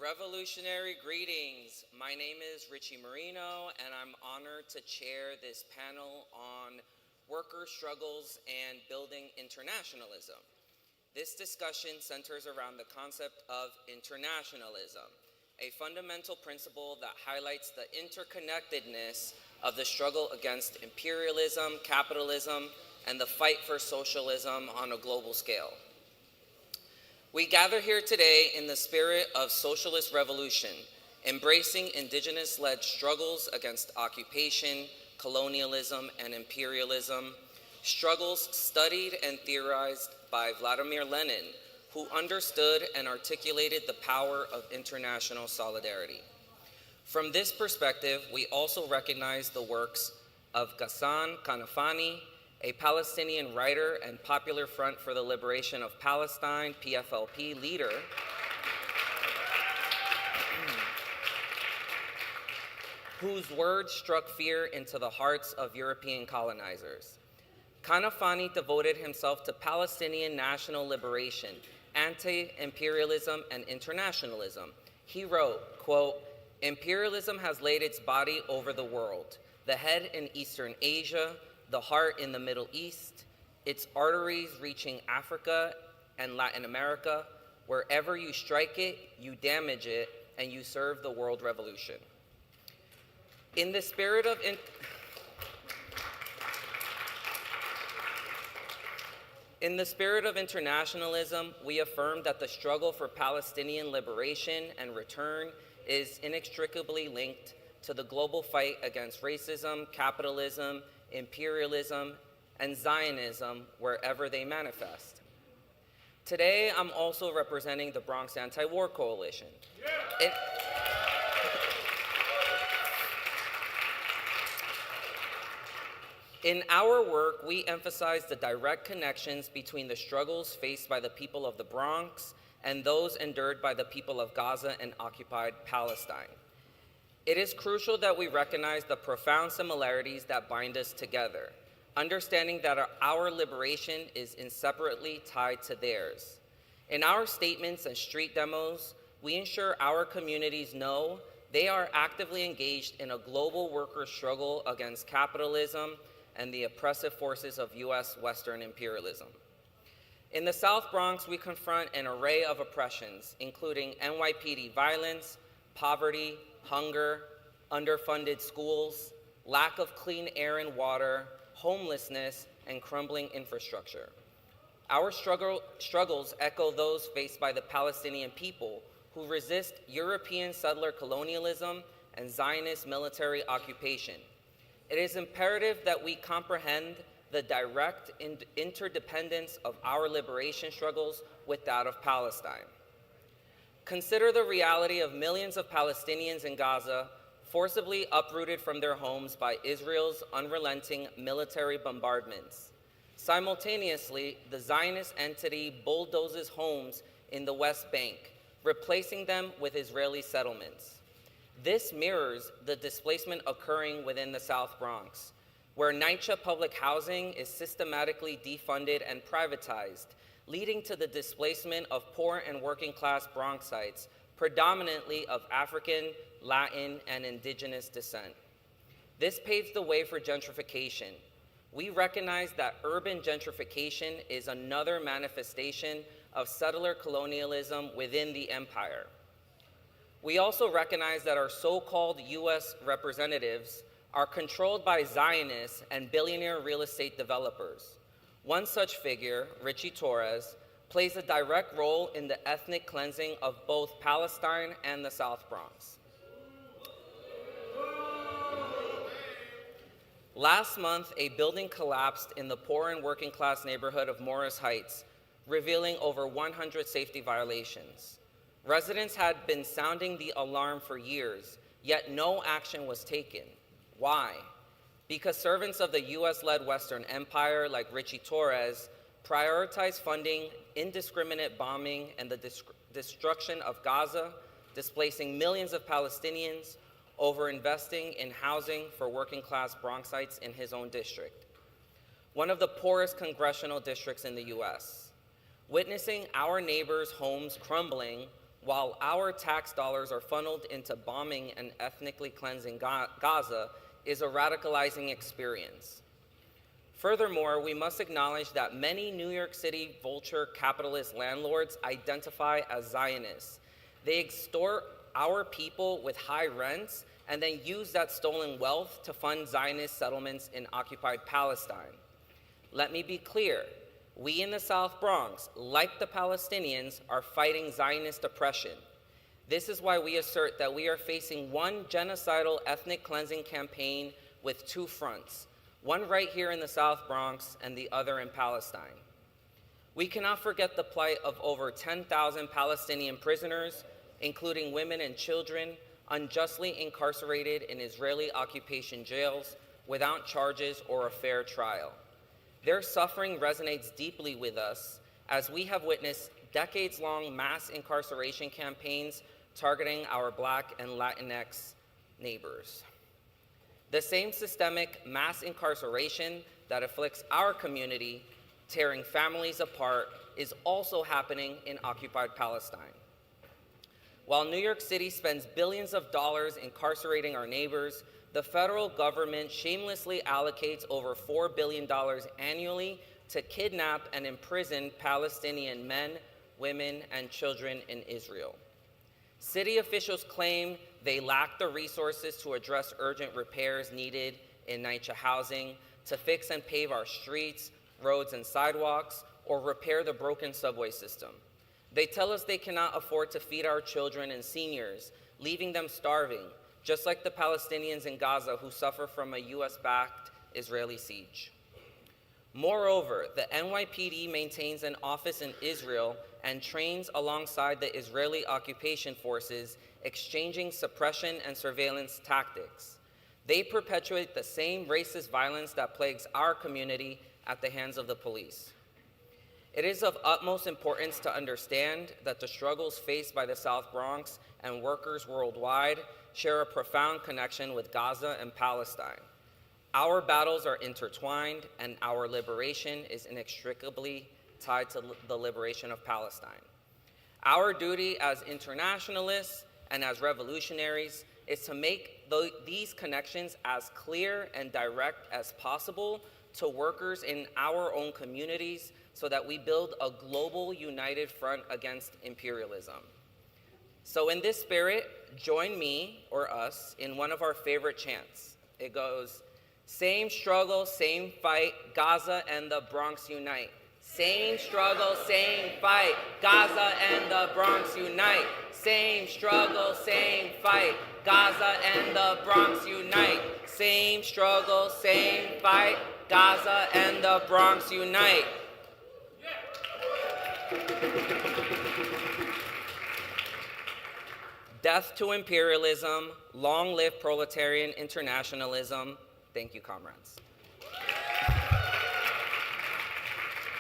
Revolutionary greetings. My name is Richie Merino, and I'm honored to chair this panel on worker struggles and building internationalism. This discussion centers around the concept of internationalism, a fundamental principle that highlights the interconnectedness of the struggle against imperialism, capitalism, and the fight for socialism on a global scale. We gather here today in the spirit of socialist revolution, embracing indigenous-led struggles against occupation, colonialism, and imperialism, struggles studied and theorized by Vladimir Lenin, who understood and articulated the power of international solidarity. From this perspective, we also recognize the works of Ghassan Kanafani, a Palestinian writer and Popular Front for the Liberation of Palestine, PFLP leader, whose words struck fear into the hearts of European colonizers. Kanafani devoted himself to Palestinian national liberation, anti-imperialism, and internationalism. He wrote, quote, "Imperialism has laid its body over the world, the head in Eastern Asia, the heart in the Middle East, its arteries reaching Africa and Latin America. Wherever you strike it, you damage it, and you serve the world revolution." In the spirit of internationalism, we affirm that the struggle for Palestinian liberation and return is inextricably linked to the global fight against racism, capitalism, imperialism, and Zionism wherever they manifest. Today, I'm also representing the Bronx Anti-War Coalition. In our work, we emphasize the direct connections between the struggles faced by the people of the Bronx and those endured by the people of Gaza and occupied Palestine. It is crucial that we recognize the profound similarities that bind us together, understanding that our liberation is inseparably tied to theirs. In our statements and street demos, we ensure our communities know they are actively engaged in a global worker struggle against capitalism and the oppressive forces of U.S. Western imperialism. In the South Bronx, we confront an array of oppressions, including NYPD violence, poverty, hunger, underfunded schools, lack of clean air and water, homelessness, and crumbling infrastructure. Our struggles echo those faced by the Palestinian people who resist European settler colonialism and Zionist military occupation. It is imperative that we comprehend the direct interdependence of our liberation struggles with that of Palestine. Consider the reality of millions of Palestinians in Gaza forcibly uprooted from their homes by Israel's unrelenting military bombardments. Simultaneously, the Zionist entity bulldozes homes in the West Bank, replacing them with Israeli settlements. This mirrors the displacement occurring within the South Bronx, where NYCHA public housing is systematically defunded and privatized, leading to the displacement of poor and working class Bronxites, predominantly of African, Latin, and indigenous descent. This paves the way for gentrification. We recognize that urban gentrification is another manifestation of settler colonialism within the empire. We also recognize that our so-called US representatives are controlled by Zionists and billionaire real estate developers. One such figure, Richie Torres, plays a direct role in the ethnic cleansing of both Palestine and the South Bronx. Last month, a building collapsed in the poor and working class neighborhood of Morris Heights, revealing over 100 safety violations. Residents had been sounding the alarm for years, yet no action was taken. Why? Because servants of the US-led Western Empire, like Richie Torres, prioritize funding indiscriminate bombing and the destruction of Gaza, displacing millions of Palestinians, over investing in housing for working class Bronxites in his own district, one of the poorest congressional districts in the US. Witnessing our neighbors' homes crumbling while our tax dollars are funneled into bombing and ethnically cleansing Gaza, is a radicalizing experience. Furthermore, we must acknowledge that many New York City vulture capitalist landlords identify as Zionists. They extort our people with high rents and then use that stolen wealth to fund Zionist settlements in occupied Palestine. Let me be clear, we in the South Bronx, like the Palestinians, are fighting Zionist oppression. This is why we assert that we are facing one genocidal ethnic cleansing campaign with two fronts, one right here in the South Bronx and the other in Palestine. We cannot forget the plight of over 10,000 Palestinian prisoners, including women and children, unjustly incarcerated in Israeli occupation jails without charges or a fair trial. Their suffering resonates deeply with us as we have witnessed decades-long mass incarceration campaigns targeting our Black and Latinx neighbors. The same systemic mass incarceration that afflicts our community, tearing families apart, is also happening in occupied Palestine. While New York City spends billions of dollars incarcerating our neighbors, the federal government shamelessly allocates over $4 billion annually to kidnap and imprison Palestinian men, women, and children in Israel. City officials claim they lack the resources to address urgent repairs needed in NYCHA housing, to fix and pave our streets, roads, and sidewalks, or repair the broken subway system. They tell us they cannot afford to feed our children and seniors, leaving them starving, just like the Palestinians in Gaza who suffer from a US-backed Israeli siege. Moreover, the NYPD maintains an office in Israel and trains alongside the Israeli occupation forces, exchanging suppression and surveillance tactics. They perpetuate the same racist violence that plagues our community at the hands of the police. It is of utmost importance to understand that the struggles faced by the South Bronx and workers worldwide share a profound connection with Gaza and Palestine. Our battles are intertwined, and our liberation is inextricably tied to the liberation of Palestine. Our duty as internationalists and as revolutionaries is to make these connections as clear and direct as possible to workers in our own communities so that we build a global united front against imperialism. So in this spirit, join me, or us, in one of our favorite chants. It goes, same struggle, same fight, Gaza and the Bronx unite. Same struggle, same fight, Gaza and the Bronx unite. Same struggle, same fight, Gaza and the Bronx unite. Same struggle, same fight, Gaza and the Bronx unite. Death to imperialism, long live proletarian internationalism. Thank you, comrades.